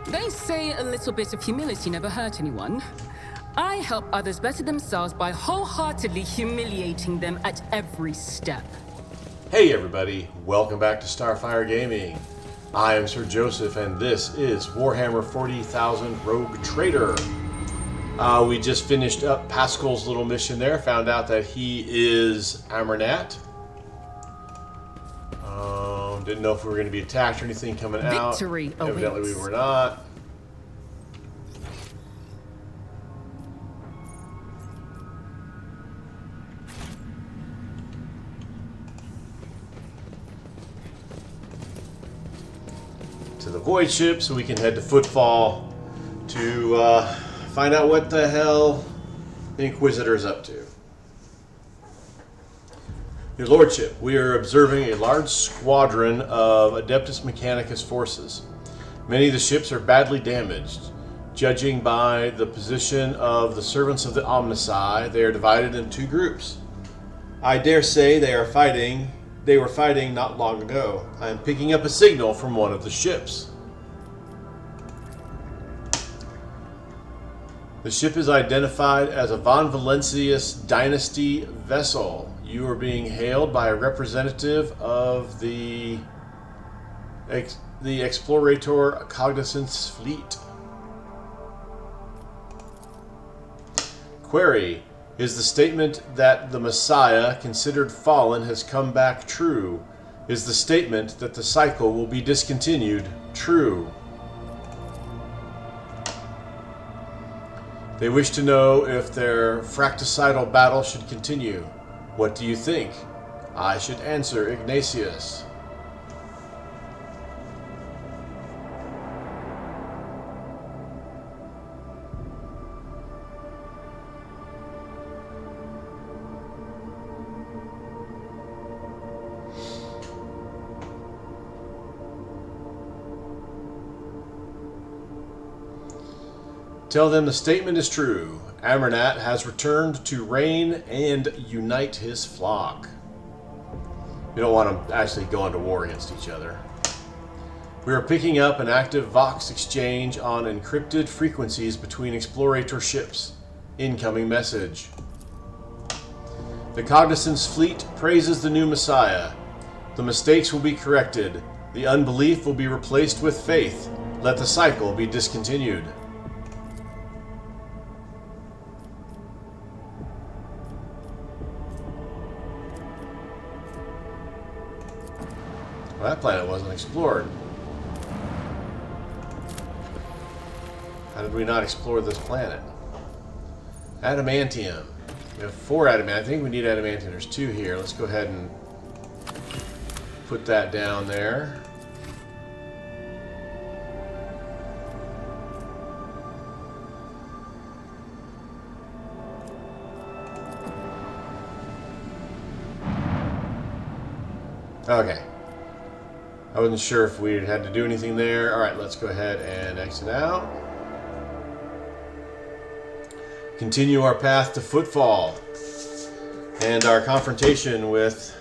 They say a little bit of humility never hurt anyone. I help others better themselves by wholeheartedly humiliating them at every step. Hey everybody, welcome back to Starfyre Gaming. I am Sir Joseph and this is Warhammer 40,000 Rogue Trader. We just finished up Pascal's little mission there, found out that he is Amernat. Didn't know if we were going to be attacked or anything coming out. Victory Evidently awaits. we were not. To the void ship so we can head to Footfall to find out what the hell the Inquisitor is up to. Your Lordship, we are observing a large squadron of Adeptus Mechanicus forces. Many of the ships are badly damaged. Judging by the position of the servants of the Omnici, they are divided in two groups. I dare say they were fighting not long ago. I am picking up a signal from one of the ships. The ship is identified as a Von Valentius Dynasty vessel. You are being hailed by a representative of the Explorator Calcazar's fleet. Query: is the statement that the Messiah, considered fallen, has come back true? Is the statement that the cycle will be discontinued true? They wish to know if their fratricidal battle should continue. What do you think? I should answer Ignatius. Tell them the statement is true. Amernat has returned to reign and unite his flock. We don't want them actually going to war against each other. We are picking up an active Vox exchange on encrypted frequencies between Explorator ships. Incoming message. The Cognizance fleet praises the new Messiah. The mistakes will be corrected. The unbelief will be replaced with faith. Let the cycle be discontinued. Well, that planet wasn't explored. How did we not explore this planet? Adamantium. We have 4 adamantium. I think we need adamantium. There's 2 here. Let's go ahead and put that down there. Okay. I wasn't sure if we had to do anything there. Alright, let's go ahead and exit out. Continue our path to Footfall. And our confrontation with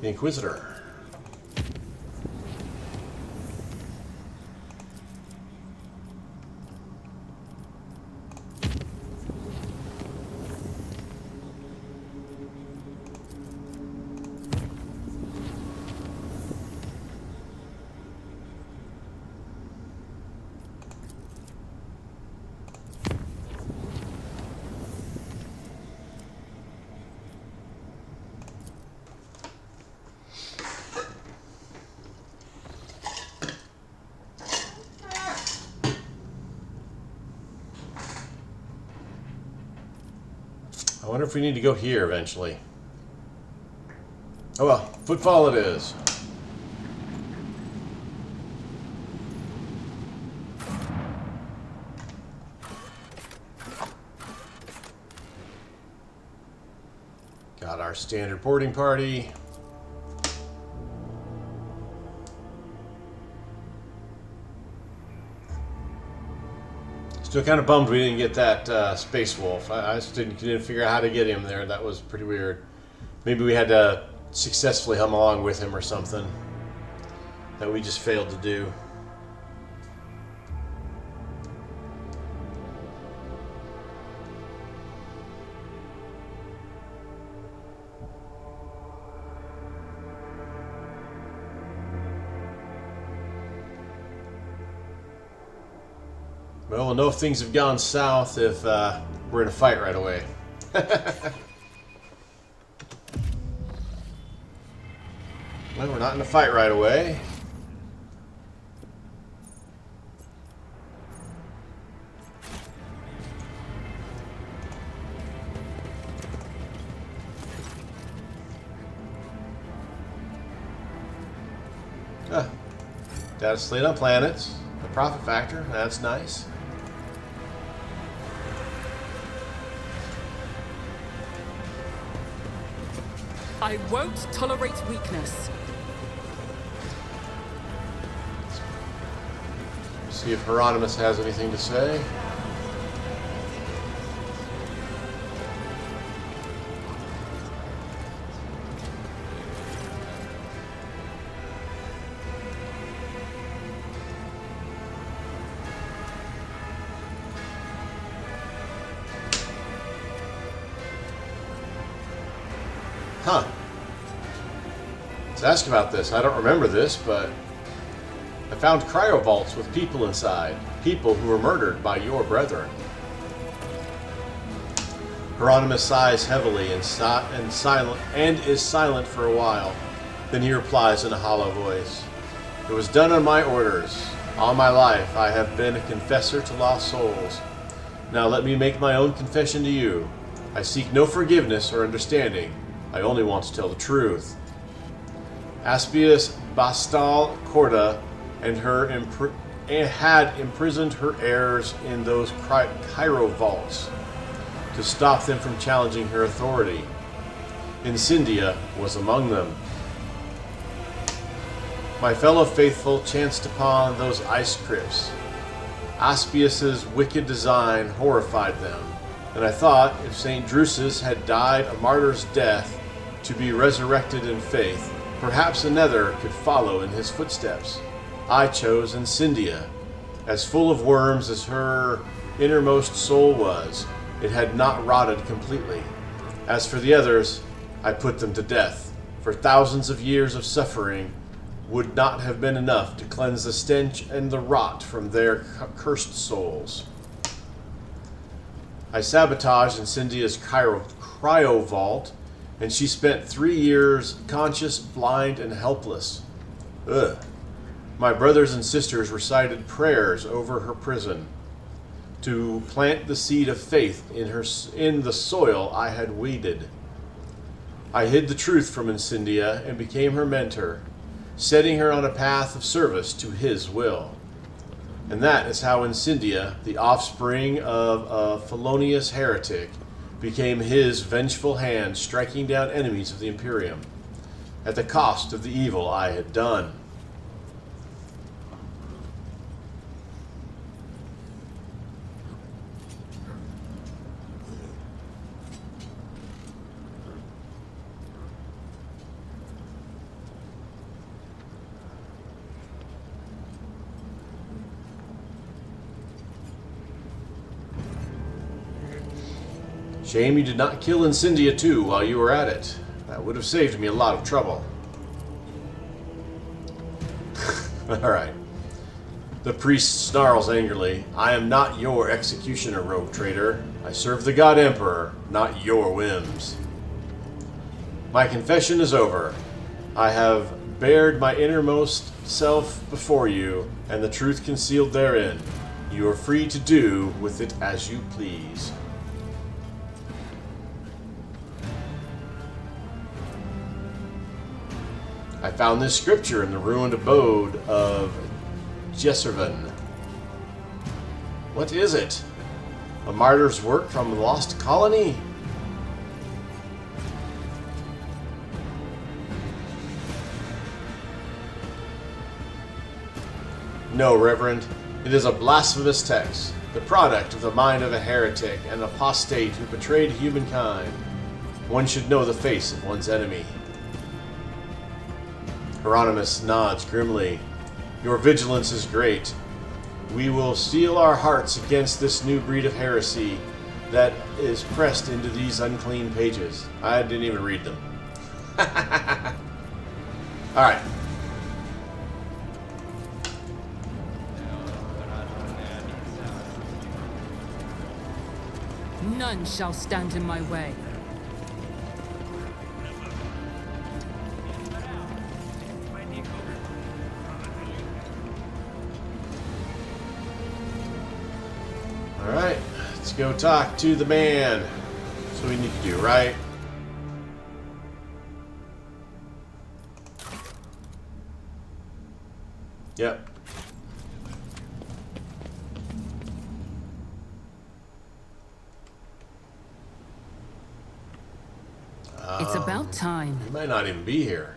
the Inquisitor. I wonder if we need to go here eventually. Oh well, Footfall it is. Got our standard boarding party. Still kind of bummed we didn't get that Space Wolf. I just didn't figure out how to get him there. That was pretty weird. Maybe we had to successfully hum along with him or something that we just failed to do. Well, we'll know if things have gone south if we're in a fight right away. Well, we're not in a fight right away. Data slate on planets. A profit factor. That's nice. I won't tolerate weakness. See if Hieronymus has anything to say. Huh. Let's ask about this. I don't remember this, but I found cryovaults with people inside. People who were murdered by your brethren. Hieronymus sighs heavily and is silent for a while. Then he replies in a hollow voice. It was done on my orders. All my life I have been a confessor to lost souls. Now let me make my own confession to you. I seek no forgiveness or understanding. I only want to tell the truth. Aspius Bastal Corda and her had imprisoned her heirs in those cryovaults to stop them from challenging her authority. Incendia was among them. My fellow faithful chanced upon those ice crypts. Aspius's wicked design horrified them, and I thought if St. Drusus had died a martyr's death to be resurrected in faith, perhaps another could follow in his footsteps. I chose Incendia. As full of worms as her innermost soul was, it had not rotted completely. As for the others, I put them to death, for thousands of years of suffering would not have been enough to cleanse the stench and the rot from their cursed souls. I sabotaged Incendia's cryovault, and she spent 3 years conscious, blind, and helpless. Ugh. My brothers and sisters recited prayers over her prison to plant the seed of faith in the soil I had weeded. I hid the truth from Incendia and became her mentor, setting her on a path of service to his will. And that is how Incendia, the offspring of a felonious heretic, became his vengeful hand striking down enemies of the Imperium, at the cost of the evil I had done. Shame you did not kill Incendia too while you were at it. That would have saved me a lot of trouble. Alright. The priest snarls angrily. I am not your executioner, rogue traitor. I serve the God Emperor, not your whims. My confession is over. I have bared my innermost self before you, and the truth concealed therein. You are free to do with it as you please. I found this scripture in the ruined abode of Jesservan. What is it? A martyr's work from the lost colony? No, Reverend. It is a blasphemous text. the product of the mind of a heretic and apostate who betrayed humankind. One should know the face of one's enemy. Hieronymus nods grimly. Your vigilance is great. We will steel our hearts against this new breed of heresy that is pressed into these unclean pages. I didn't even read them. Alright. None shall stand in my way. Alright, let's go talk to the man. That's what we need to do, right? Yep. It's about time. He might not even be here.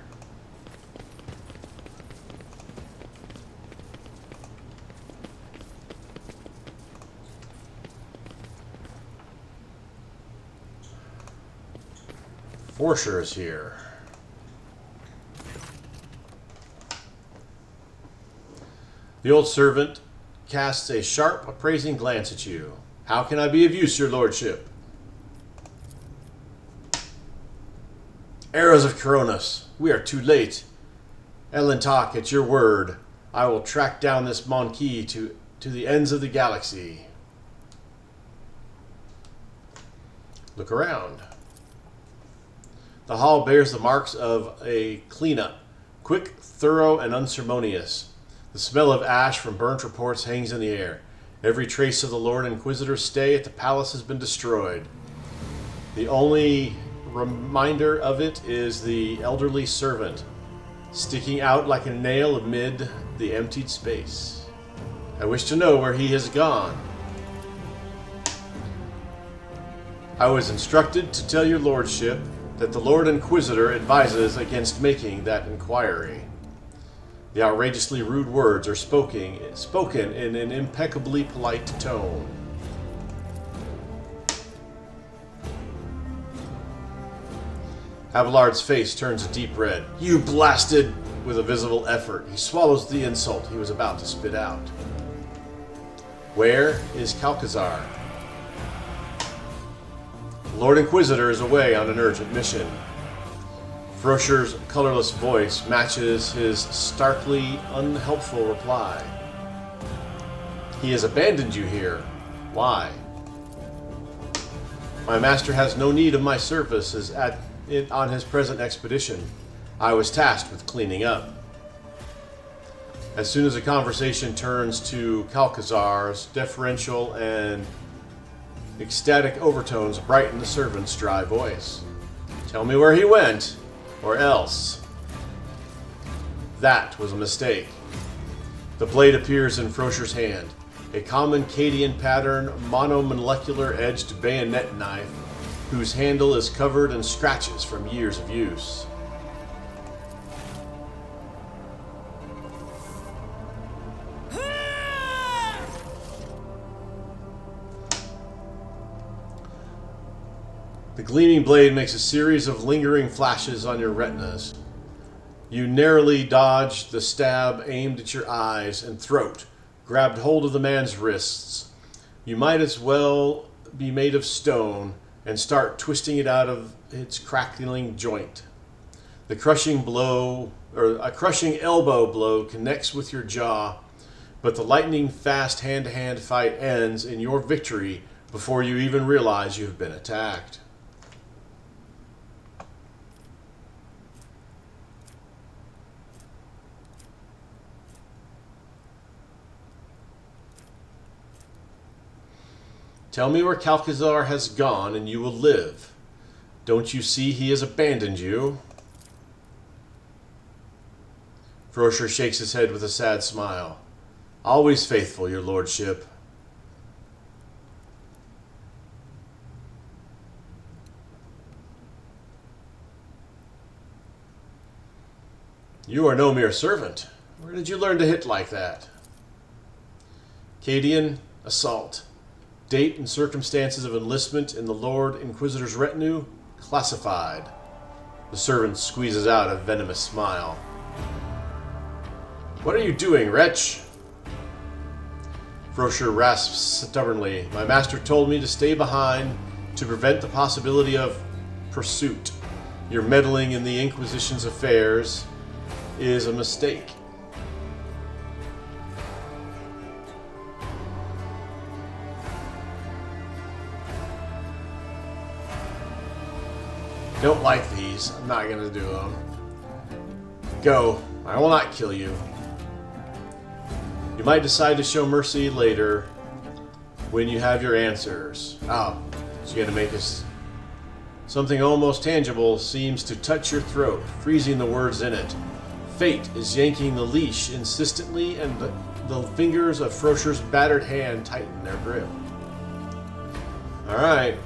Forsher is here. The old servant casts a sharp, appraising glance at you. How can I be of use, your lordship? Arrows of Coronis, we are too late. Elentak, at your word, I will track down this Monkey to the ends of the galaxy. Look around. The hall bears the marks of a cleanup, quick, thorough, and unceremonious. The smell of ash from burnt reports hangs in the air. Every trace of the Lord Inquisitor's stay at the palace has been destroyed. The only reminder of it is the elderly servant, sticking out like a nail amid the emptied space. I wish to know where he has gone. I was instructed to tell your lordship that the Lord Inquisitor advises against making that inquiry. The outrageously rude words are spoken in an impeccably polite tone. Abelard's face turns a deep red. You blasted! With a visible effort, he swallows the insult he was about to spit out. Where is Calcazar? The Lord Inquisitor is away on an urgent mission. Froscher's colorless voice matches his starkly unhelpful reply. He has abandoned you here. Why? My master has no need of my services on his present expedition. I was tasked with cleaning up. As soon as the conversation turns to Calcazar's deferential and ecstatic overtones brighten the servant's dry voice. Tell me where he went, or else. That was a mistake. The blade appears in Froscher's hand, a common Cadian pattern monomolecular edged bayonet knife whose handle is covered in scratches from years of use. The gleaming blade makes a series of lingering flashes on your retinas. You narrowly dodged the stab aimed at your eyes and throat, grabbed hold of the man's wrists. You might as well be made of stone and start twisting it out of its crackling joint. The crushing blow, or a crushing elbow blow, connects with your jaw, but the lightning-fast hand-to-hand fight ends in your victory before you even realize you have been attacked. Tell me where Calcazar has gone and you will live. Don't you see he has abandoned you? Froscher shakes his head with a sad smile. Always faithful, your lordship. You are no mere servant. Where did you learn to hit like that? Cadian, assault. Date and circumstances of enlistment in the Lord Inquisitor's retinue classified. The servant squeezes out a venomous smile. What are you doing, wretch? Frosher rasps stubbornly. My master told me to stay behind to prevent the possibility of pursuit. Your meddling in the Inquisition's affairs is a mistake. Don't like these. I'm not going to do them. Go. I will not kill you. You might decide to show mercy later when you have your answers. Oh, so you got to make us... Something almost tangible seems to touch your throat, freezing the words in it. Fate is yanking the leash insistently, and the fingers of Frosher's battered hand tighten their grip. Alright,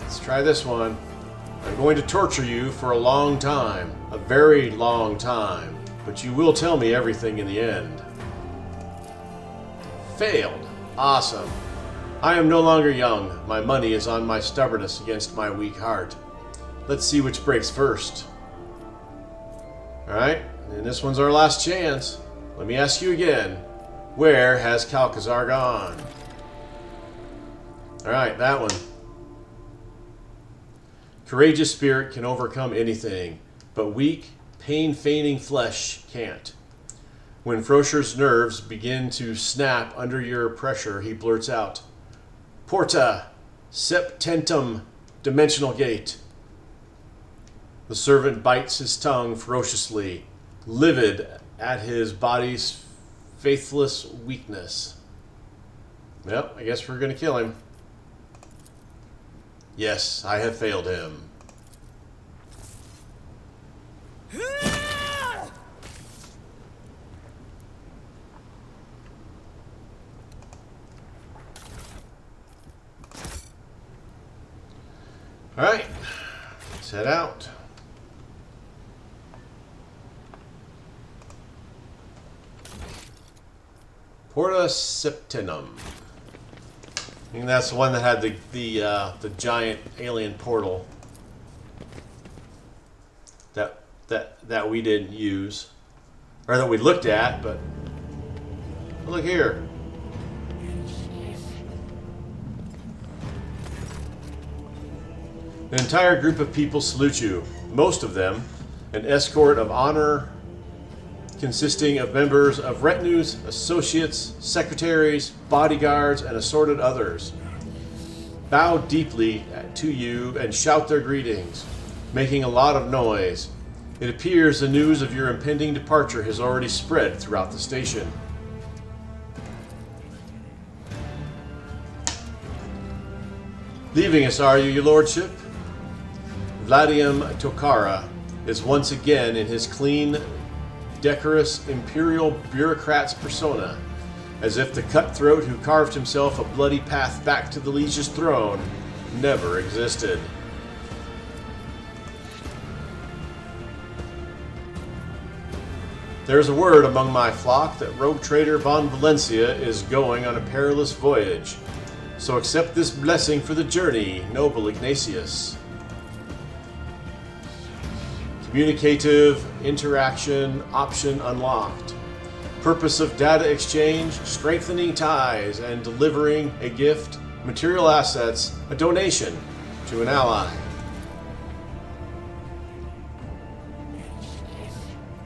let's try this one. I'm going to torture you for a long time. A very long time. But you will tell me everything in the end. Failed. Awesome. I am no longer young. My money is on my stubbornness against my weak heart. Let's see which breaks first. Alright, and this one's our last chance. Let me ask you again. Where has Calcazar gone? Alright, that one. Courageous spirit can overcome anything, but weak, pain-feigning flesh can't. When Frosher's nerves begin to snap under your pressure, he blurts out, Porta septentum dimensional gate. The servant bites his tongue ferociously, livid at his body's faithless weakness. Yep, I guess we're going to kill him. Yes, I have failed him. Alright, let's head out. Porta Septenum. I think that's the one that had the giant alien portal that we didn't use, or that we looked at. But look here. An entire group of people salute you. Most of them, an escort of honor consisting of members of retinues, associates, secretaries, bodyguards, and assorted others, bow deeply to you and shout their greetings, making a lot of noise. It appears the news of your impending departure has already spread throughout the station. Leaving us, are you, your lordship? Vladium Tokara is once again in his clean, decorous imperial bureaucrat's persona, as if the cutthroat who carved himself a bloody path back to the liege's throne never existed. There is a word among my flock that rogue trader Von Valencia is going on a perilous voyage, so accept this blessing for the journey, noble Ignatius. Communicative interaction option unlocked. Purpose of data exchange, strengthening ties and delivering a gift, material assets, a donation to an ally.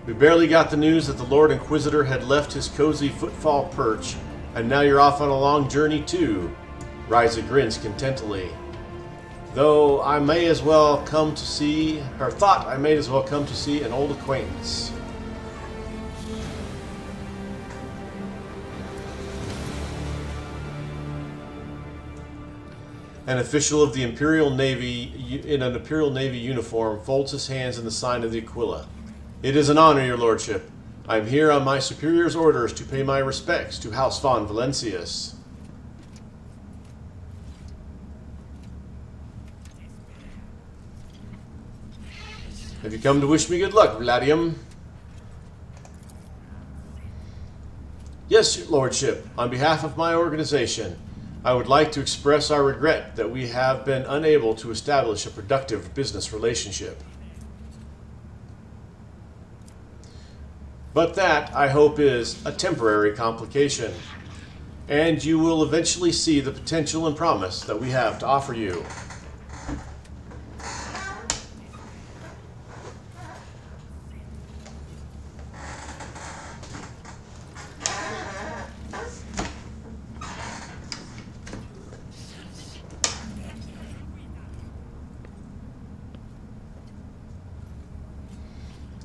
We barely got the news that the Lord Inquisitor had left his cozy footfall perch, and now you're off on a long journey too. Ryza grins contentedly. Though I may as well come to see, or thought I may as well come to see an old acquaintance. An official of the Imperial Navy in an Imperial Navy uniform folds his hands in the sign of the Aquila. It is an honor, your lordship. I am here on my superior's orders to pay my respects to House Von Valencius. Have you come to wish me good luck, Vladium? Yes, your lordship. On behalf of my organization, I would like to express our regret that we have been unable to establish a productive business relationship. But that, I hope, is a temporary complication, and you will eventually see the potential and promise that we have to offer you.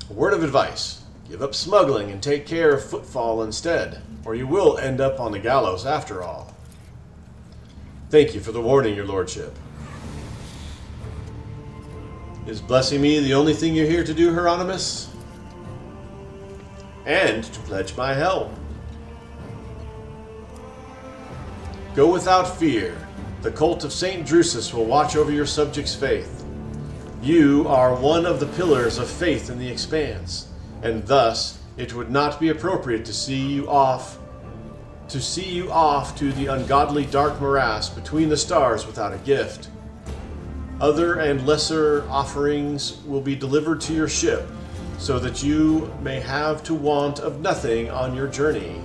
A word of advice: give up smuggling and take care of footfall instead, or you will end up on the gallows after all. Thank you for the warning, your lordship. Is blessing me the only thing you're here to do, Hieronymus? And to pledge my help. Go without fear. The cult of St. Drusus will watch over your subjects' faith. You are one of the pillars of faith in the Expanse, and thus it would not be appropriate to see you off to the ungodly dark morass between the stars without a gift. Other and lesser offerings will be delivered to your ship, so that you may have to want of nothing on your journey.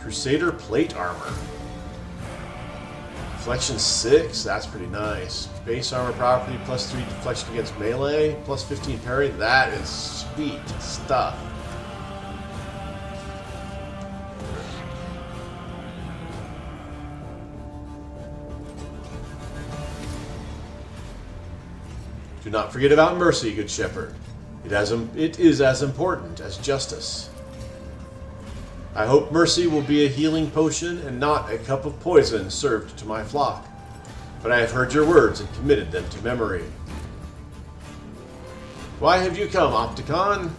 Crusader plate armor. Deflection 6, that's pretty nice. Base armor property, plus 3 deflection against melee, plus 15 parry, that is sweet stuff. Do not forget about mercy, good shepherd. It is as important as justice. I hope mercy will be a healing potion and not a cup of poison served to my flock. But I have heard your words and committed them to memory. Why have you come, Opticon?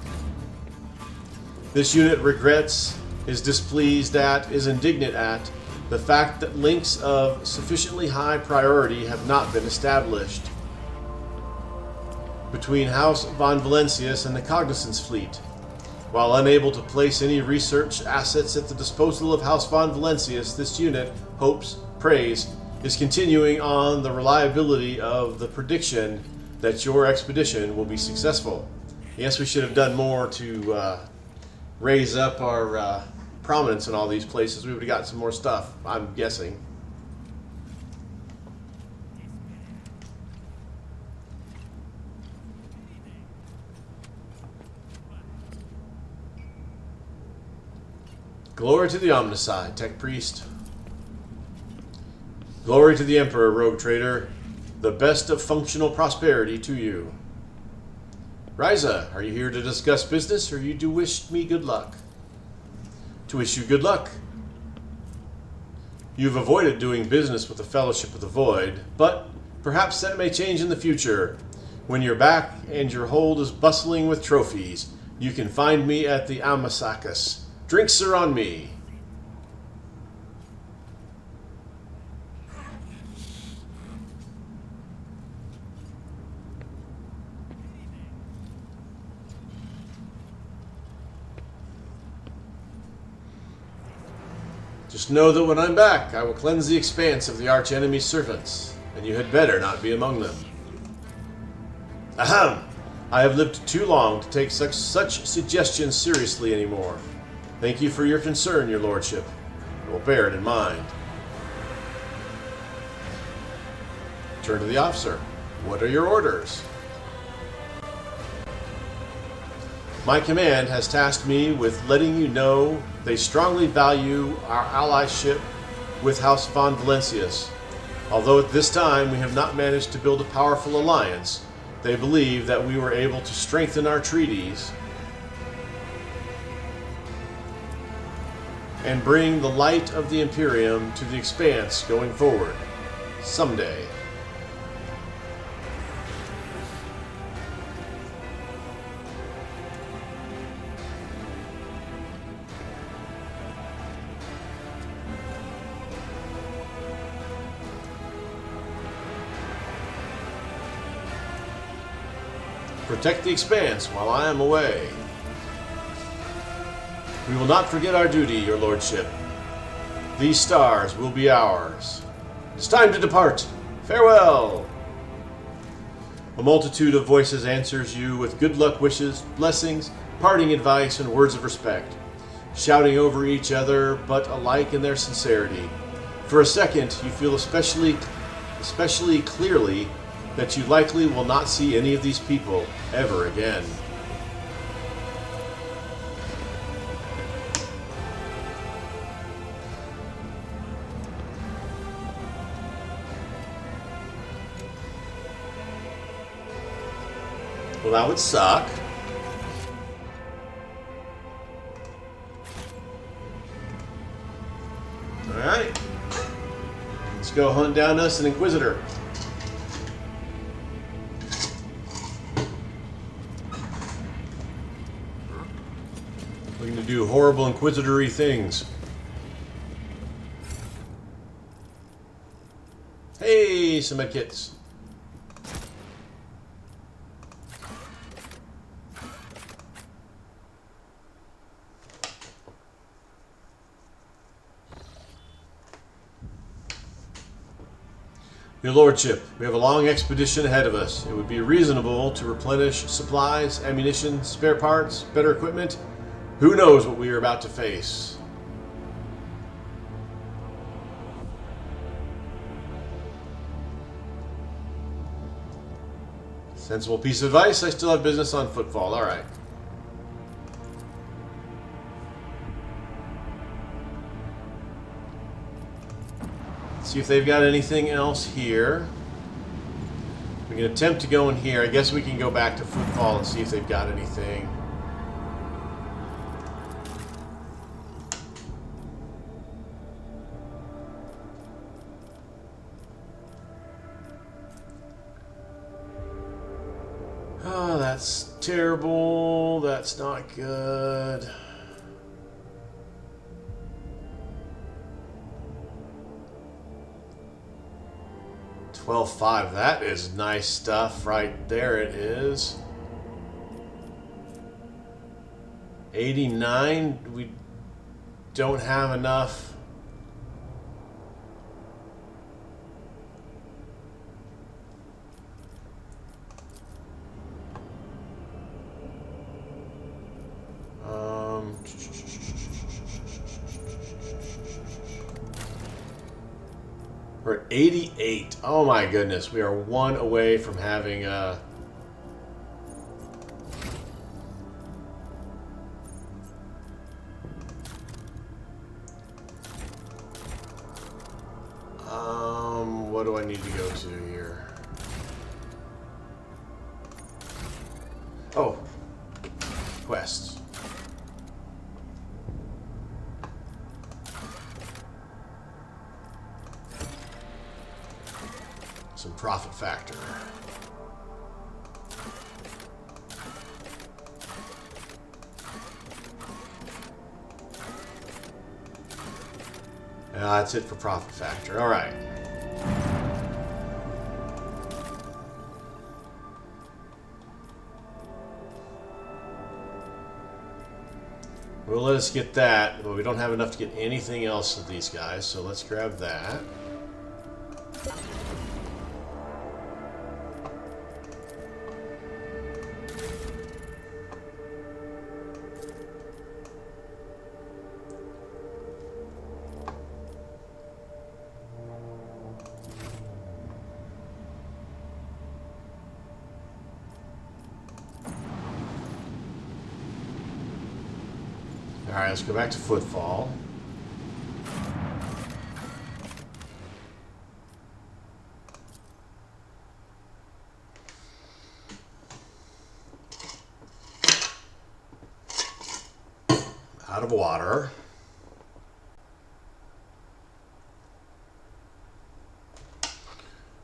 This unit regrets, is displeased at, is indignant at the fact that links of sufficiently high priority have not been established between House von Valentius and the Cognizance Fleet. While unable to place any research assets at the disposal of House von Valentius, this unit prays, is continuing on the reliability of the prediction that your expedition will be successful. Yes, we should have done more to raise up our prominence in all these places. We would have got some more stuff, I'm guessing. Glory to the Omnicide, Tech Priest. Glory to the Emperor, Rogue Trader. The best of functional prosperity to you. Ryza, are you here to discuss business, or you do wish me good luck? To wish you good luck. You've avoided doing business with the Fellowship of the Void, but perhaps that may change in the future. When you're back and your hold is bustling with trophies, you can find me at the Amasakis. Drinks are on me. Just know that when I'm back, I will cleanse the expanse of the arch-enemy's servants, and you had better not be among them. Ahem! I have lived too long to take such suggestions seriously anymore. Thank you for your concern, your lordship. I will bear it in mind. Turn to the officer. What are your orders? My command has tasked me with letting you know they strongly value our allyship with House von Valentius. Although at this time we have not managed to build a powerful alliance, they believe that we were able to strengthen our treaties and bring the light of the Imperium to the Expanse going forward. Someday. Protect the Expanse while I am away. We will not forget our duty, your lordship. These stars will be ours. It's time to depart. Farewell! A multitude of voices answers you with good luck wishes, blessings, parting advice, and words of respect, shouting over each other, but alike in their sincerity. For a second, you feel especially clearly that you likely will not see any of these people ever again. Well, that would suck. Alright. Let's go hunt down us an Inquisitor. We're going to do horrible Inquisitor-y things. Hey, some medkits. Your Lordship, we have a long expedition ahead of us. It would be reasonable to replenish supplies, ammunition, spare parts, better equipment. Who knows what we are about to face? Sensible piece of advice. I still have business on footfall. All right. See if they've got anything else here. We can attempt to go in here. I guess we can go back to footfall and see if they've got anything. Oh, that's terrible. That's not good. 12.5. That is nice stuff right there. It is. 89. We don't have enough. We're at 88. Oh my goodness. We are one away from having what do I need to go to here? Oh. Quests. Some profit factor. That's it for profit factor. All right. Well, let us get that, but we don't have enough to get anything else of these guys, so let's grab that. Alright, let's go back to footfall. Out of water.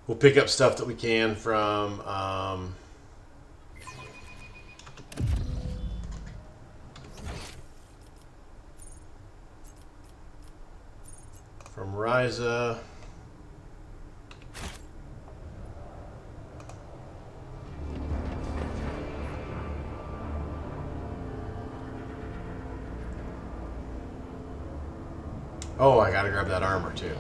We'll pick up stuff that we can from Ryza. Oh, I gotta grab that armor too.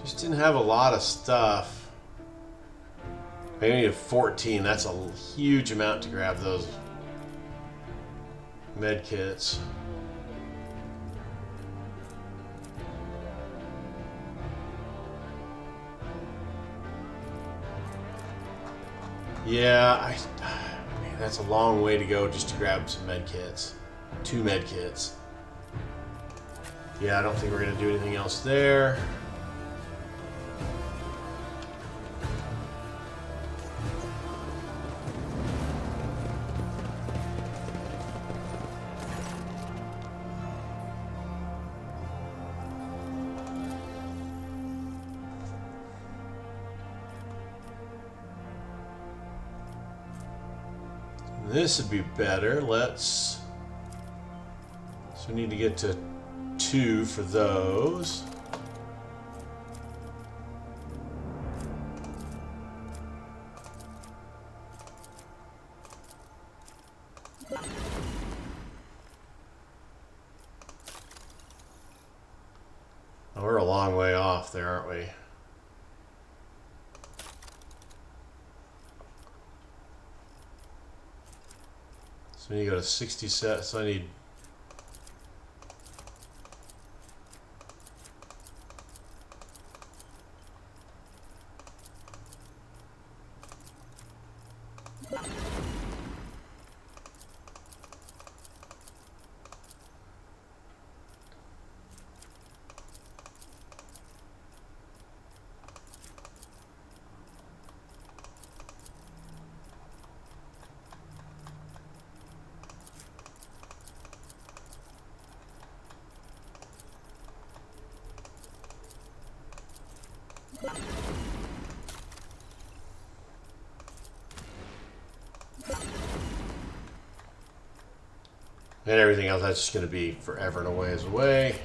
Just didn't have a lot of stuff. I needed 14. That's a huge amount to grab those med kits. Yeah, man, that's a long way to go just to grab some med kits. 2 med kits. Yeah, I don't think we're going to do anything else there. This would be better. So we need to get to 2 for those. Oh, we're a long way off there, aren't we? So we need to go to 60 sets. So I need... And everything else, that's just going to be forever and a ways away.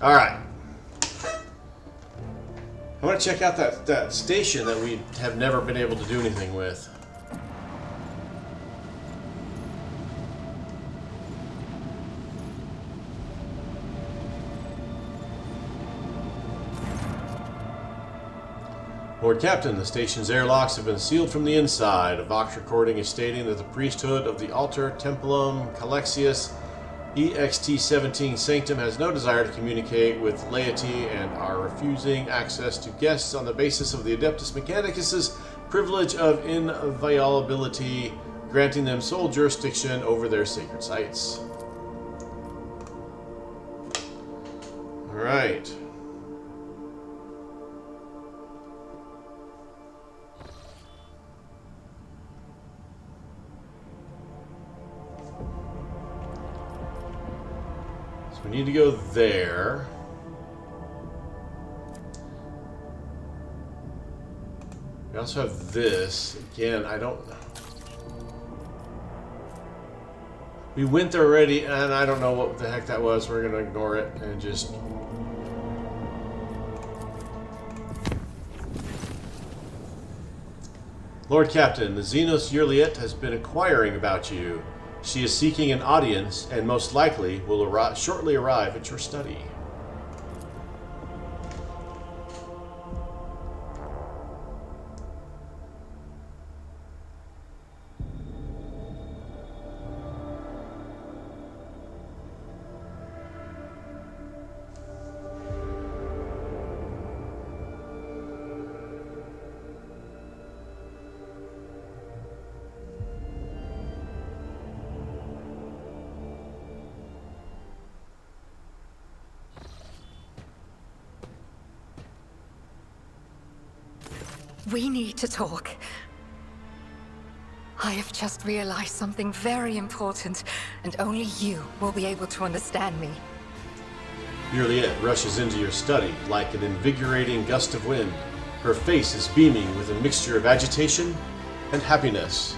All right. I want to check out that station that we have never been able to do anything with. Lord Captain, the station's airlocks have been sealed from the inside. A Vox recording is stating that the priesthood of the Alter Templum Calexius EXT-17 Sanctum has no desire to communicate with laity and are refusing access to guests on the basis of the Adeptus Mechanicus' privilege of inviolability, granting them sole jurisdiction over their sacred sites. All right. We need to go there. We also have this. Again, I don't know. We went there already, and I don't know what the heck that was. We're going to ignore it and just... Lord Captain, the Xenos Yurliet has been inquiring about you. She is seeking an audience and most likely will shortly arrive at your study. We need to talk. I have just realized something very important, and only you will be able to understand me. Juliet rushes into your study like an invigorating gust of wind. Her face is beaming with a mixture of agitation and happiness.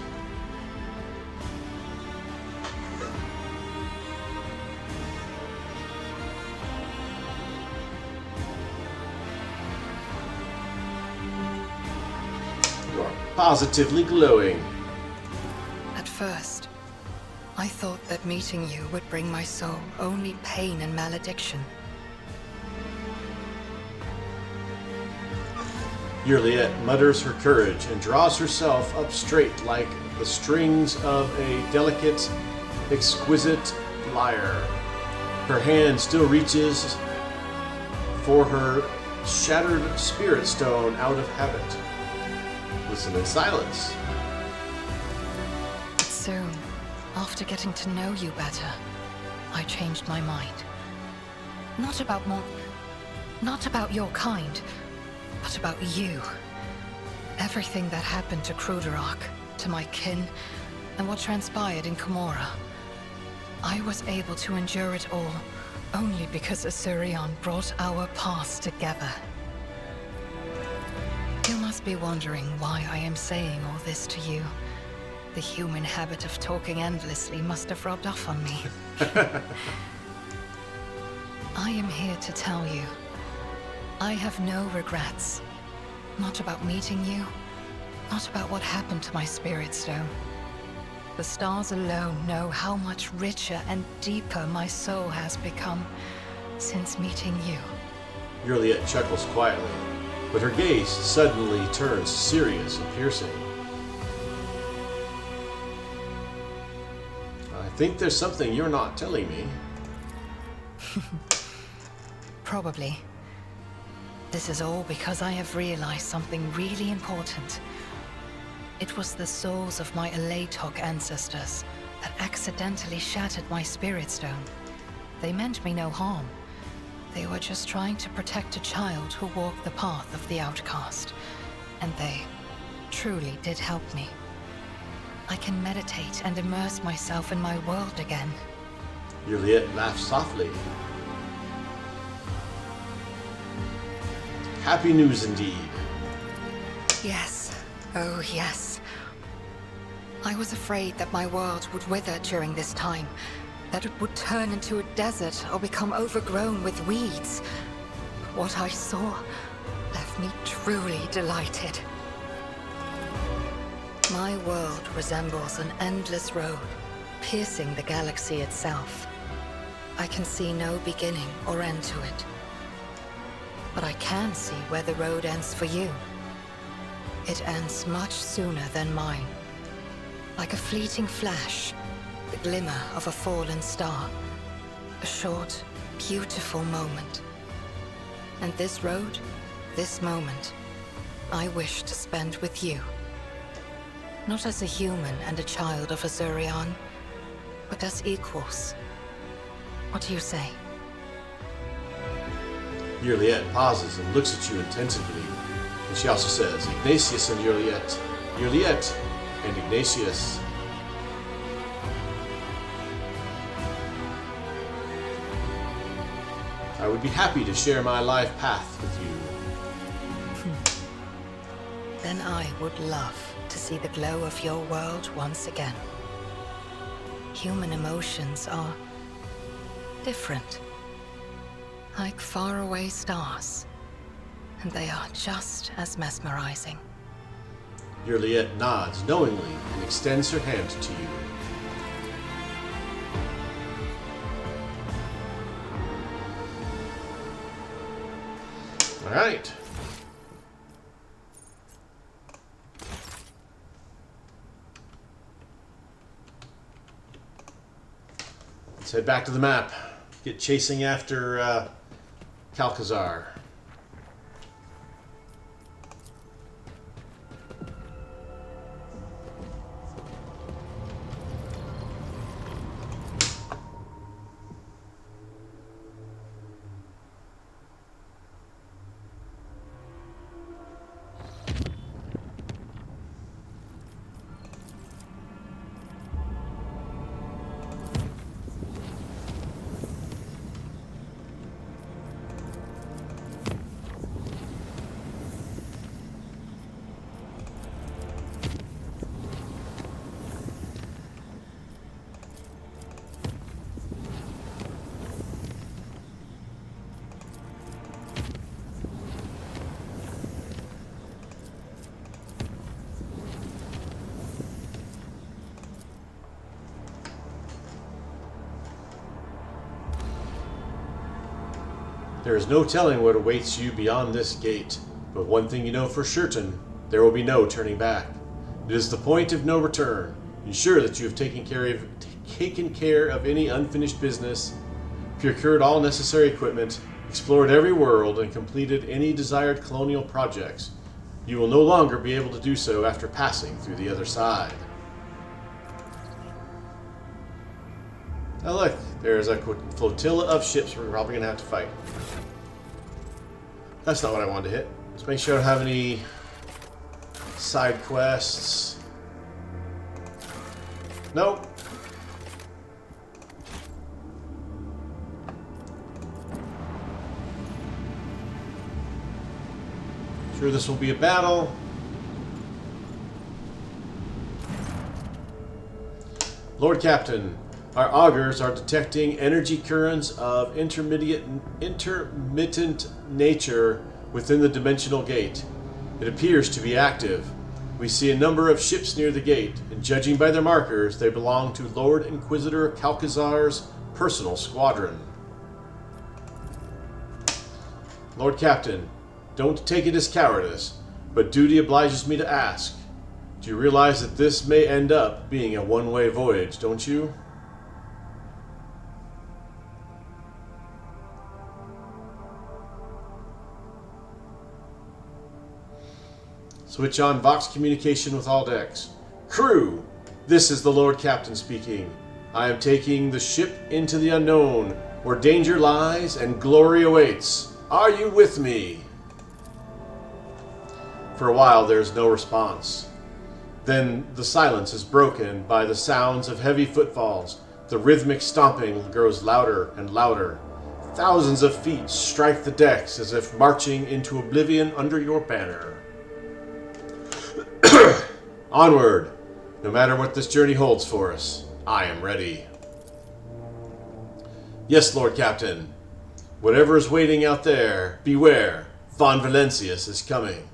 You are positively glowing. At first, I thought that meeting you would bring my soul only pain and malediction. Juliet mutters her courage and draws herself up straight like the strings of a delicate, exquisite lyre. Her hand still reaches for her shattered spirit stone out of habit. Listen in silence. Soon, after getting to know you better, I changed my mind. Not about your kind, but about you. Everything that happened to Kruderak, to my kin, and what transpired in Camorra. I was able to endure it all only because Asurion brought our paths together. You must be wondering why I am saying all this to you. The human habit of talking endlessly must have rubbed off on me. I am here to tell you, I have no regrets. Not about meeting you, not about what happened to my spirit stone. The stars alone know how much richer and deeper my soul has become since meeting you. Juliet chuckles quietly, but her gaze suddenly turns serious and piercing. I think there's something you're not telling me. Probably. This is all because I have realized something really important. It was the souls of my Alatok ancestors that accidentally shattered my spirit stone. They meant me no harm. They were just trying to protect a child who walked the path of the outcast. And they truly did help me. I can meditate and immerse myself in my world again. Juliet laughs softly. Happy news indeed. Yes. Oh, yes. I was afraid that my world would wither during this time, that it would turn into a desert or become overgrown with weeds. What I saw left me truly delighted. My world resembles an endless road, piercing the galaxy itself. I can see no beginning or end to it. But I can see where the road ends for you. It ends much sooner than mine. Like a fleeting flash, the glimmer of a fallen star. A short, beautiful moment. And this road, this moment, I wish to spend with you. Not as a human and a child of Azurion, but as equals. What do you say? Juliet pauses and looks at you intensively. And she also says, Ignatius and Juliet. Juliet and Ignatius. I would be happy to share my life path with you. Then I would love to see the glow of your world once again. Human emotions are different. Like faraway stars. And they are just as mesmerizing. Juliet nods knowingly and extends her hand to you. All right. Let's head back to the map. Get chasing after Calcazar. There is no telling what awaits you beyond this gate, but one thing you know for certain, there will be no turning back. It is the point of no return. Ensure that you have taken care of any unfinished business, procured all necessary equipment, explored every world, and completed any desired colonial projects. You will no longer be able to do so after passing through the other side. Now look, there's a flotilla of ships we're probably going to have to fight. That's not what I wanted to hit. Let's make sure I don't have any side quests. Nope. Sure, this will be a battle. Lord Captain, our augurs are detecting energy currents of intermittent nature within the dimensional gate. It appears to be active. We see a number of ships near the gate, and judging by their markers, they belong to Lord Inquisitor Calcazar's personal squadron. Lord Captain, don't take it as cowardice, but duty obliges me to ask. Do you realize that this may end up being a one-way voyage, don't you? Switch on Vox communication with all decks. Crew, this is the Lord Captain speaking. I am taking the ship into the unknown, where danger lies and glory awaits. Are you with me? For a while, there is no response. Then the silence is broken by the sounds of heavy footfalls. The rhythmic stomping grows louder and louder. Thousands of feet strike the decks as if marching into oblivion under your banner. Onward! No matter what this journey holds for us, I am ready. Yes, Lord Captain. Whatever is waiting out there, beware. Von Valencius is coming.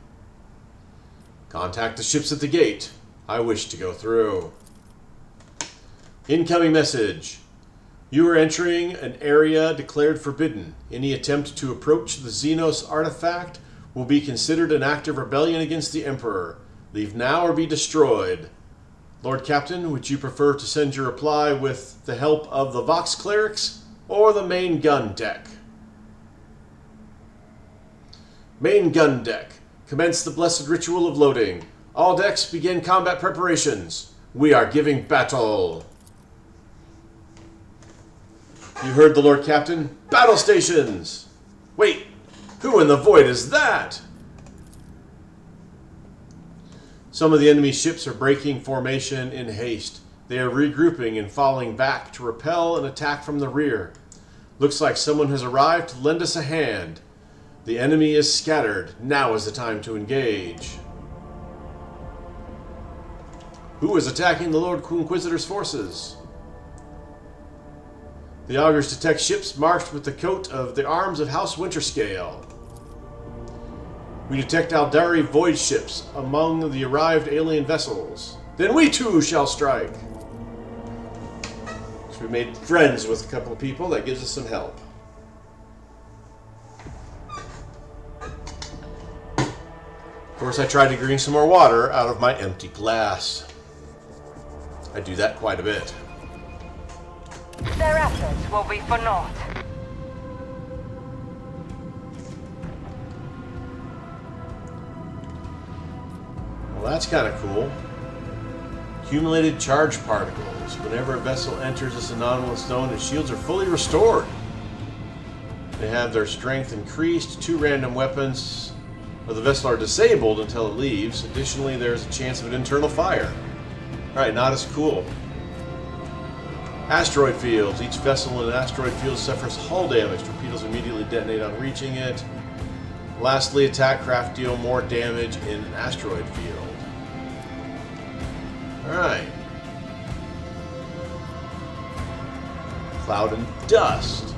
Contact the ships at the gate. I wish to go through. Incoming message. You are entering an area declared forbidden. Any attempt to approach the Xenos artifact will be considered an act of rebellion against the Emperor. Leave now or be destroyed. Lord Captain, would you prefer to send your reply with the help of the Vox clerics or the main gun deck? Main gun deck. Commence the blessed ritual of loading. All decks begin combat preparations. We are giving battle. You heard the Lord Captain. Battle stations! Wait, who in the void is that? Some of the enemy ships are breaking formation in haste. They are regrouping and falling back to repel an attack from the rear. Looks like someone has arrived to lend us a hand. The enemy is scattered. Now is the time to engage. Who is attacking the Lord Inquisitor's forces? The augurs detect ships marked with the coat of the arms of House Winterscale. We detect Aldari void ships among the arrived alien vessels. Then we too shall strike. So we made friends with a couple of people. That gives us some help. Of course, I tried to drink some more water out of my empty glass. I do that quite a bit. Their efforts will be for naught. Well, that's kind of cool. Accumulated charge particles. Whenever a vessel enters this anomalous zone, its shields are fully restored. They have their strength increased. 2 random weapons of the vessel are disabled until it leaves. Additionally, there's a chance of an internal fire. Alright, not as cool. Asteroid fields. Each vessel in an asteroid field suffers hull damage. Torpedoes immediately detonate on reaching it. Lastly, attack craft deal more damage in an asteroid field. Alright. Cloud and dust.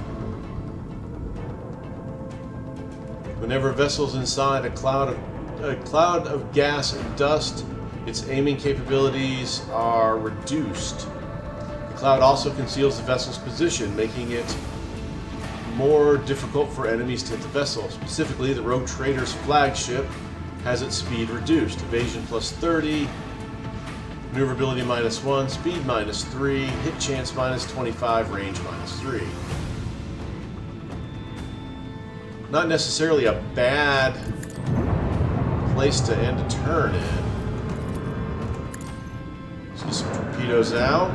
Whenever a vessel is inside a cloud of gas and dust, its aiming capabilities are reduced. The cloud also conceals the vessel's position, making it more difficult for enemies to hit the vessel. Specifically, the Rogue Trader's flagship has its speed reduced. Evasion plus 30, maneuverability minus 1, speed minus 3, hit chance minus 25, range minus 3. Not necessarily a bad place to end a turn in. Let's get some torpedoes out.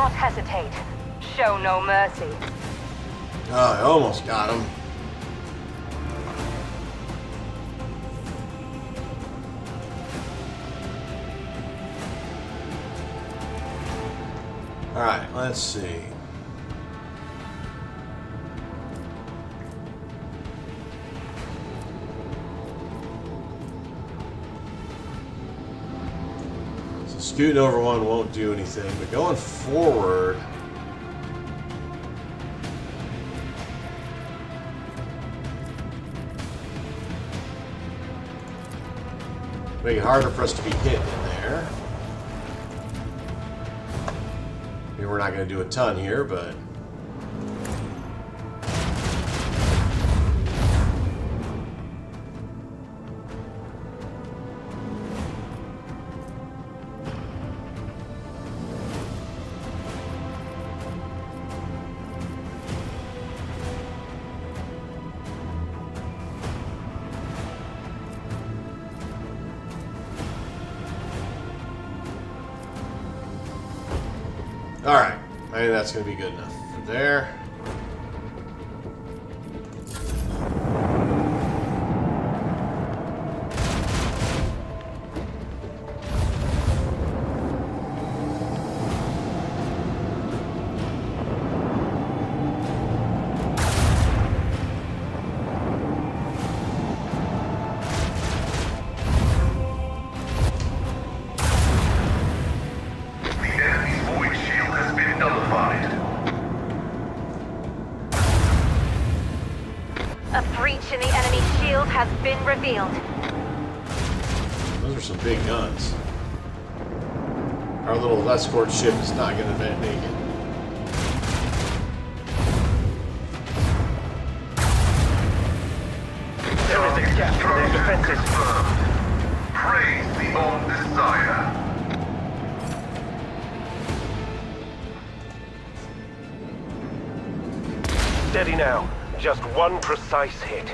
Hesitate. Show no mercy. Oh, I almost got him. Alright, let's see. Scooting over one won't do anything, but going forward... make it harder for us to be hit in there. Maybe we're not going to do a ton here, but... Alright, I think that's going to be good enough for there. In the enemy shield has been revealed. Those are some big guns. Our little escort ship is not going to make it. There is a gap in their defenses. Praise the old desire. Steady now. Just one precise hit.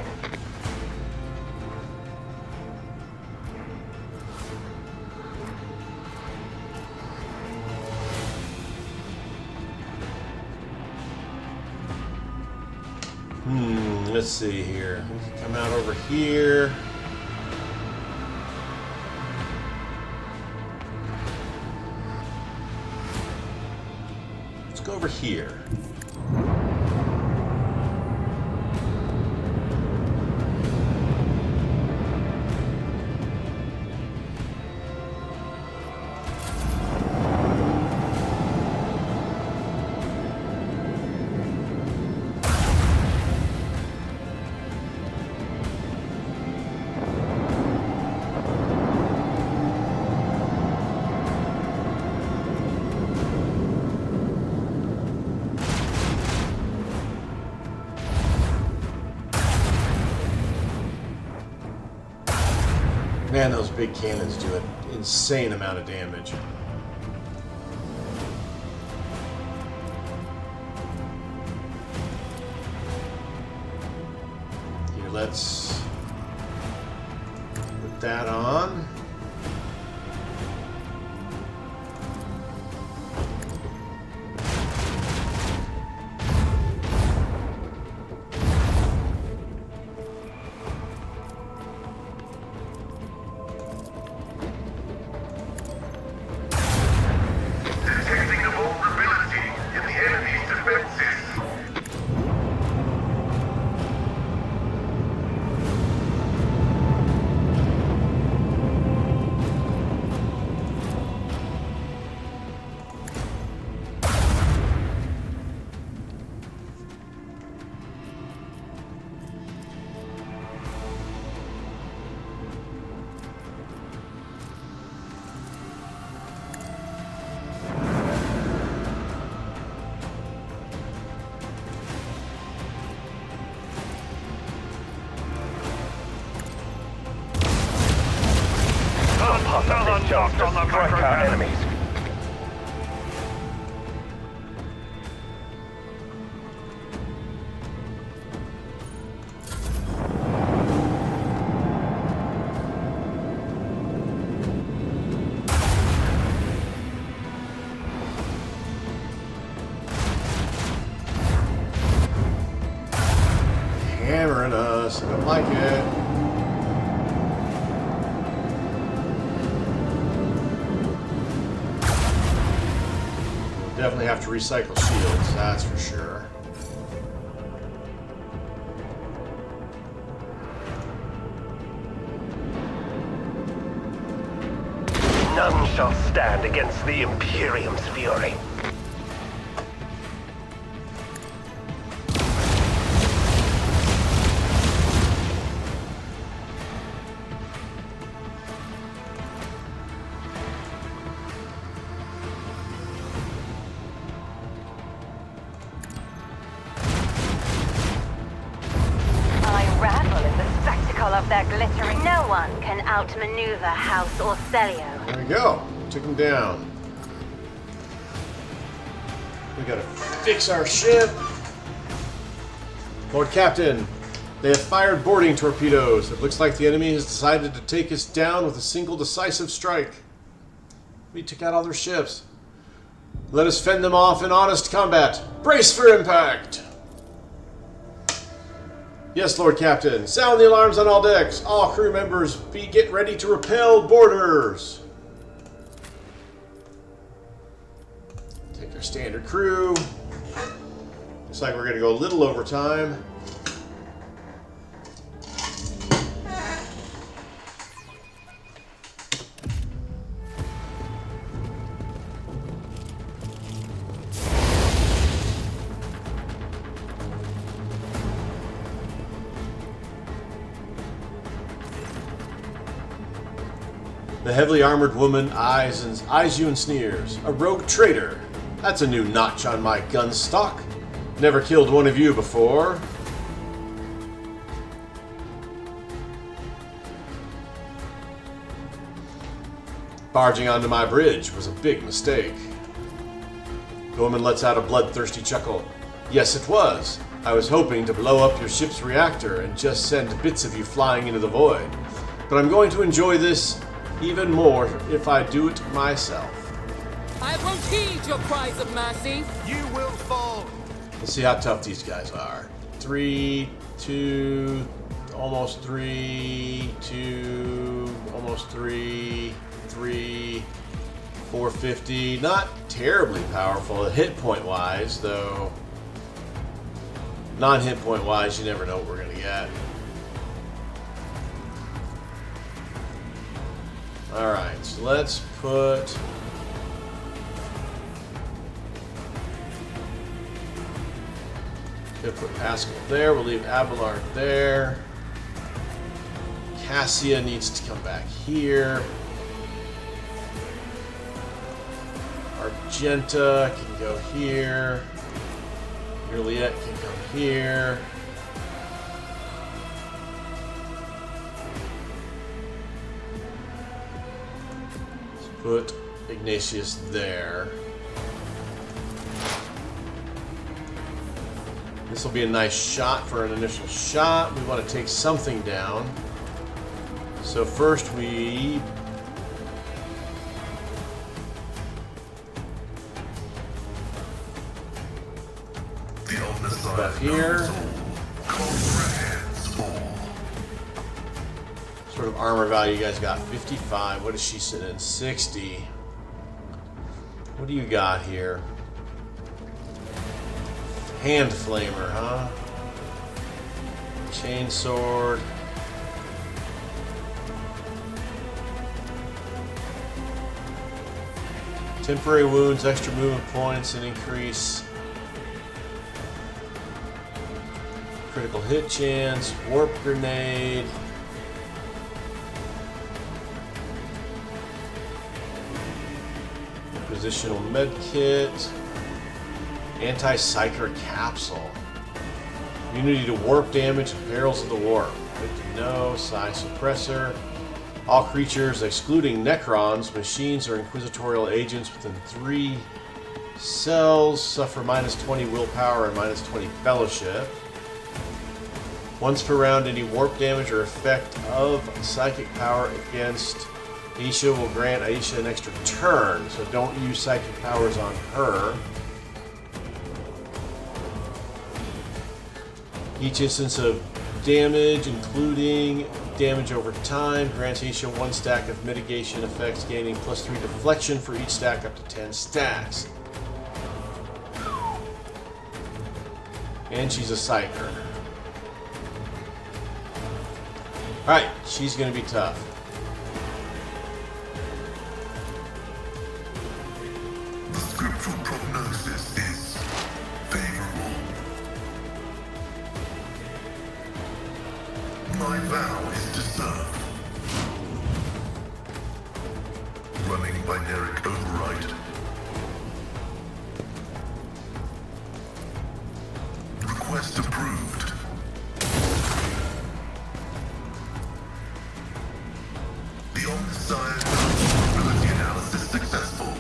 Let's see here. Come out over here. Let's go over here. Man, those big cannons do an insane amount of damage. Here, let's put that on. Detecting a vulnerability. chance to strike our enemies. Hammering us. I don't like it. We'll definitely have to recycle shields, that's for sure. None shall stand against the Imperium's fury. Of their glittering. No one can outmaneuver House Orcelio. There we go. Took him down. We gotta fix our ship. Lord Captain, they have fired boarding torpedoes. It looks like the enemy has decided to take us down with a single decisive strike. We took out all their ships. Let us fend them off in honest combat. Brace for impact! Yes, Lord Captain. Sound the alarms on all decks. All crew members, get ready to repel boarders. Take our standard crew. Looks like we're going to go a little over time. The heavily armored woman eyes you and sneers. A rogue traitor. That's a new notch on my gun stock. Never killed one of you before. Barging onto my bridge was a big mistake. The woman lets out a bloodthirsty chuckle. Yes, it was. I was hoping to blow up your ship's reactor and just send bits of you flying into the void. But I'm going to enjoy this even more if I do it myself. I won't heed your cries of mercy. You will fall. Let's see how tough these guys are. 3, 2, almost 3, 2, almost 3, 3, 450. Not terribly powerful hit point wise, though. Non-hit point wise, you never know what we're going to get. Alright, so let's put... Gonna put Pascal there, we'll leave Abelard there. Cassia needs to come back here. Argenta can go here. Juliet can come here. Put Ignatius there. This will be a nice shot for an initial shot. We want to take something down. So first we... Buff here. Sort of armor value you guys got? 55. What is she sitting in? 60. What do you got here? Hand flamer, huh? Chainsword. Temporary wounds, extra movement points, and increase critical hit chance. Warp grenade. Positional med kit. Anti-psyker capsule. Immunity to warp damage and perils of the warp. Good to know. Psi suppressor. All creatures, excluding Necrons, machines, or inquisitorial agents within 3 cells suffer -20 willpower and -20 fellowship. Once per round, any warp damage or effect of psychic power against Aisha will grant Aisha an extra turn, so don't use psychic powers on her. Each instance of damage, including damage over time, grants Aisha 1 stack of mitigation effects, gaining +3 deflection for each stack up to 10 stacks. And she's a psyker. Alright, she's going to be tough. The scriptural prognosis is favorable. My vow is to serve. Running binaric override. Request approved. The undesired probability analysis successful.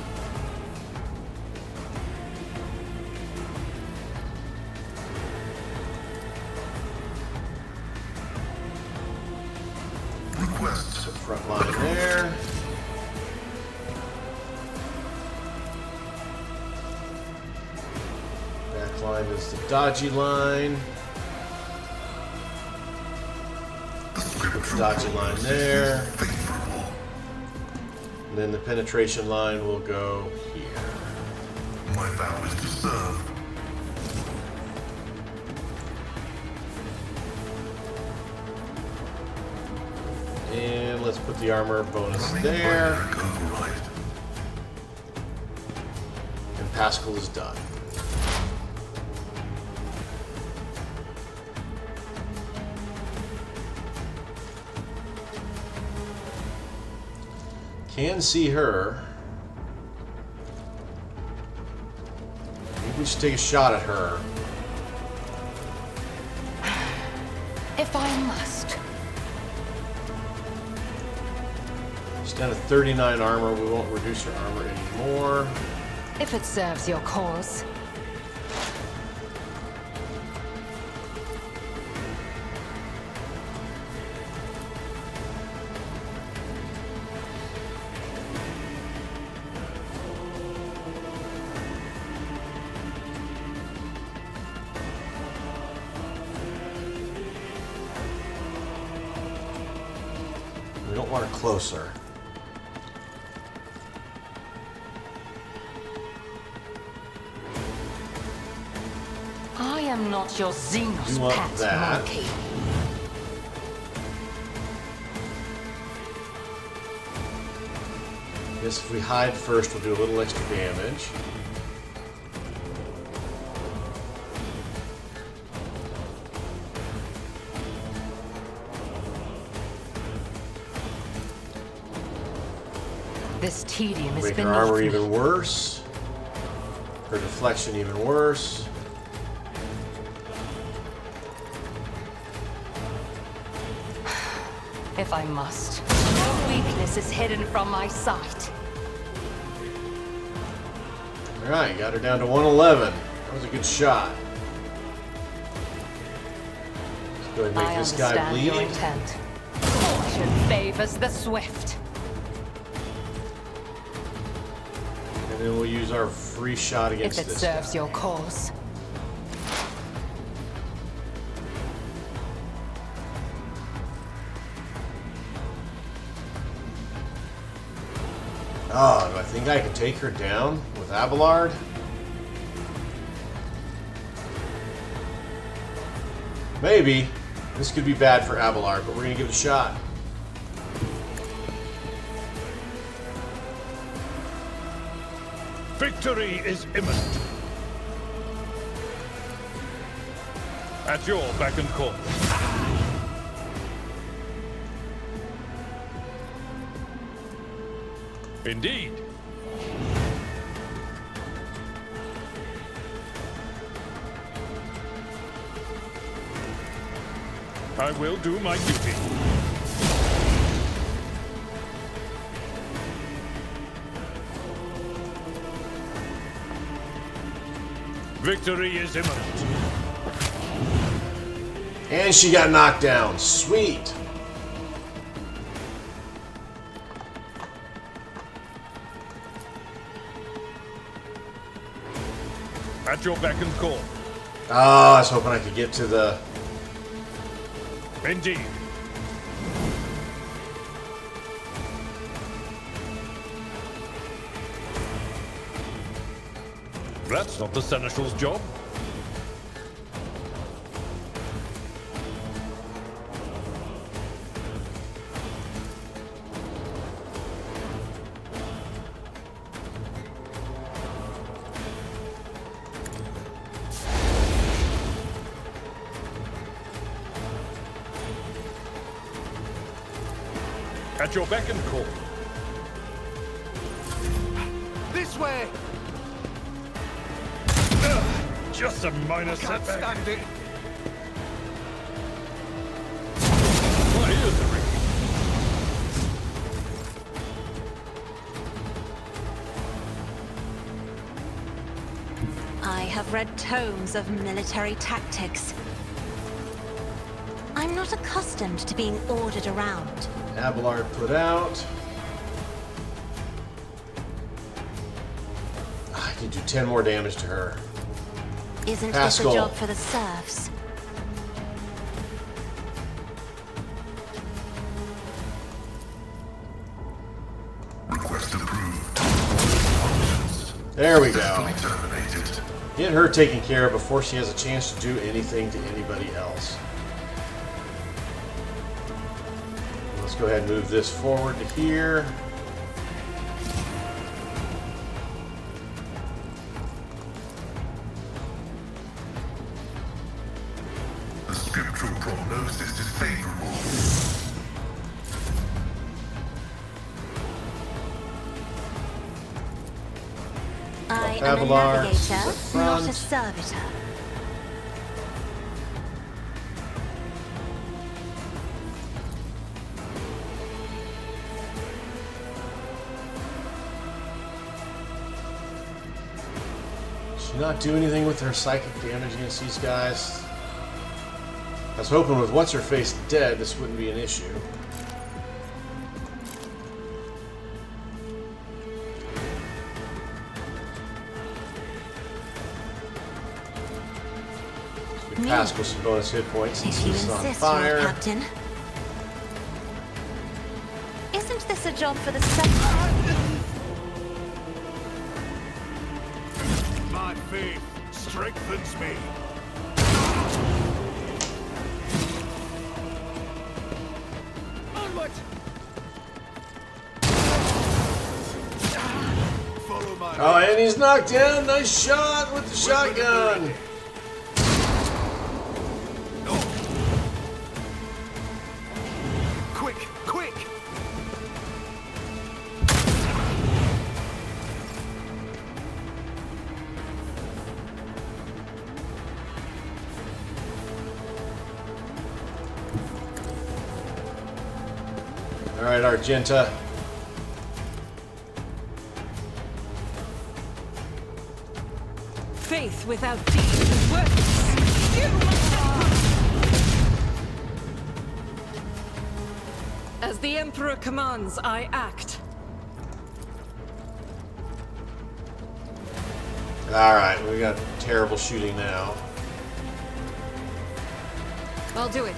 Request Front line there. Back line is the dodgy line. the scriptural Dodgy line prognosis there. is favorable. And then the penetration line will go here. My vow is to serve. And let's put the armor bonus Running there. binaric override. And Pascal is done. Can see her. Maybe we should take a shot at her. If I must. She's down to 39 armor. We won't reduce her armor anymore. If it serves your cause. We don't want her closer. I am not your Xenos You want pet that. monkey. Guess if we hide first, we'll do a little extra damage. This tedium is Make her beneath armor me. even worse. Her deflection even worse. If I must. No weakness is hidden from my sight. Alright, got her down to 111. That was a good shot. Let's go ahead and I make this guy understand your bleed. intent. Fortune favors the swift. And then we'll use our free shot If against it this serves guy. your cause. Oh, do I think I can take her down with Abelard? Maybe. This could be bad for Abelard, but we're going to give it a shot. Victory is imminent. At your beck and call. Indeed. I will do my duty. Victory is imminent. And she got knocked down. Sweet. At your beck and call. Oh, I was hoping I could get to the... Indeed. That's not the Seneschal's job. At your beck and call. This way! Just a minor Can't setback. stand it! My ears are ringing. I have read tomes of military tactics. I'm not accustomed to being ordered around. Abelard put out. I can do 10 more damage to her. Isn't Pascal. this a job for the serfs? Request approved. Functions There we go. successfully terminated. Get her taken care of before she has a chance to do anything to anybody else. Let's go ahead and move this forward to here. The scriptural prognosis is favorable. I am a Abelard, navigator, she's up not front. a servitor. Should not do anything with her psychic damage against these guys. I was hoping with what's-her-face dead, this wouldn't be an issue. Give Pascal some bonus hit points since If you he's on insist, Lord fire. Captain. Isn't this a job for the serfs? My faith strengthens me. Onward! Follow my Oh, and he's knocked down. Nice shot with the shotgun. Quick, quick! All right, Argenta. Faith without deeds is worthless. You must As the Emperor commands, I act. All right, we got terrible shooting now. I'll do it.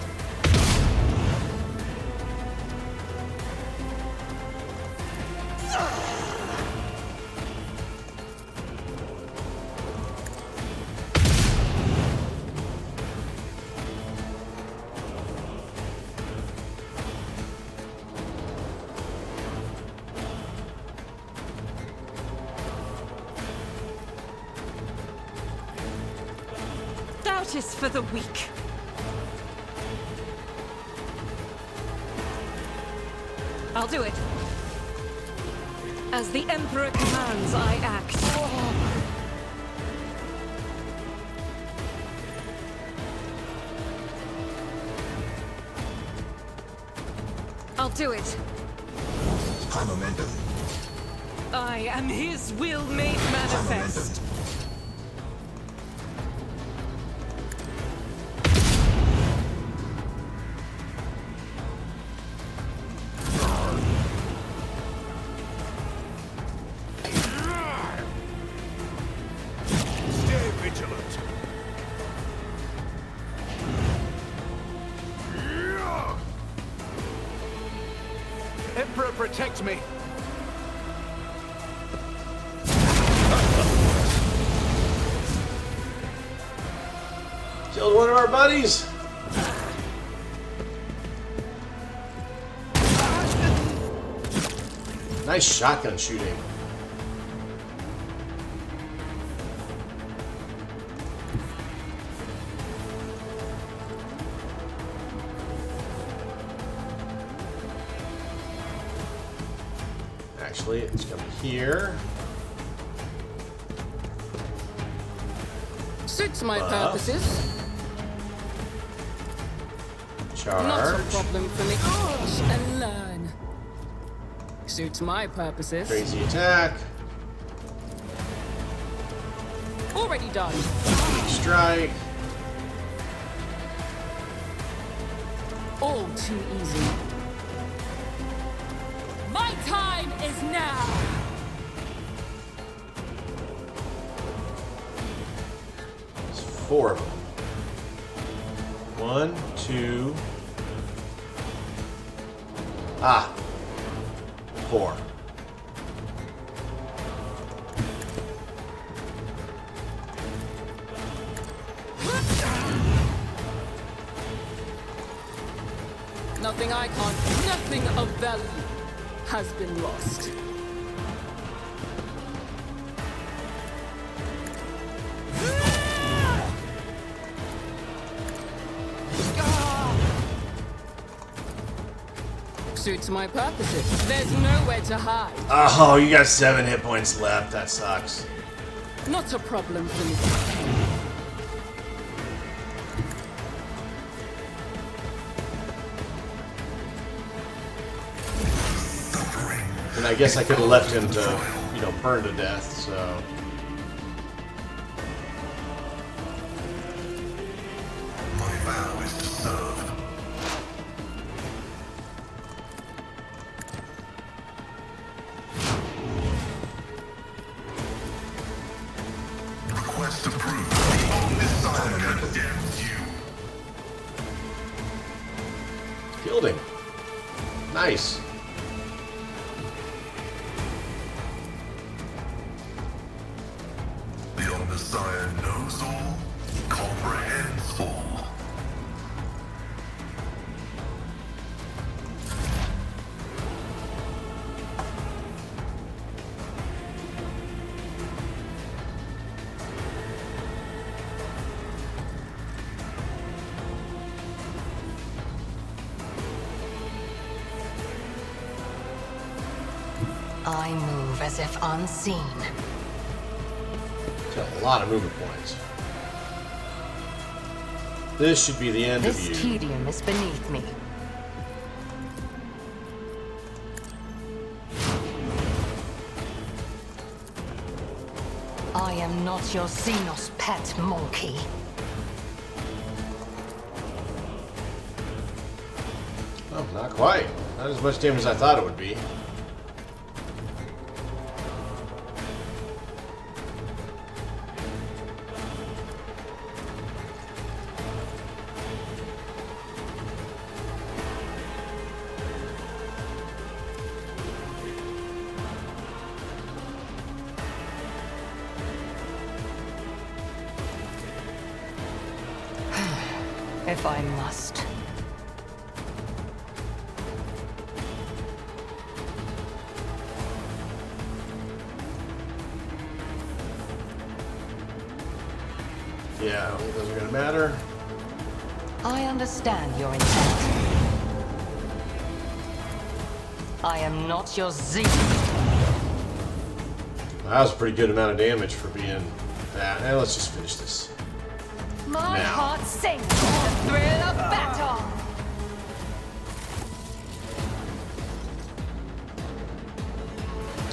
Doubt is for the weak. I'll do it. As the Emperor commands, I act. I'll do it. High momentum. I am his will made High manifest. momentum. Emperor protect me. Killed one of our buddies. Nice shotgun shooting. Actually, it's coming here. Suits my purposes. Charge. Not a problem for me. Watch and learn. Suits my purposes. Crazy attack. Already done. Strike. All too easy. My time is now. It's 4 of them. 1, 2. Ah. 4. Nothing I can't, nothing of value has been lost. Suits my purposes. There's nowhere to hide. Oh, you got 7 hit points left. That sucks. Not a problem for me. And I guess I could have left him to, you know, burn to death, so. My vow is to serve. Request approved. The Messiah condemns you. Killed him. Nice. The Messiah knows all, comprehends all. I move as if unseen. Got a lot of movement points. This should be the end This of you. tedium is beneath me. I am not your Xenos pet monkey. Oh, not quite. Not as much damage as I thought it would be. If I must. Yeah, I don't think those are gonna matter. I understand your intent. I am not your Xenos. That was a pretty good amount of damage for being that. Now let's just finish this. My Now. heart sings with the thrill of battle.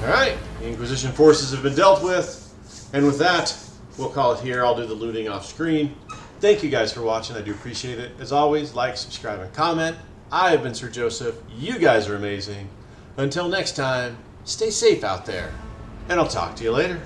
Alright, the Inquisition forces have been dealt with. And with that, we'll call it here. I'll do the looting off screen. Thank you guys for watching. I do appreciate it. As always, like, subscribe, and comment. I have been Sir Joseph. You guys are amazing. Until next time, stay safe out there. And I'll talk to you later.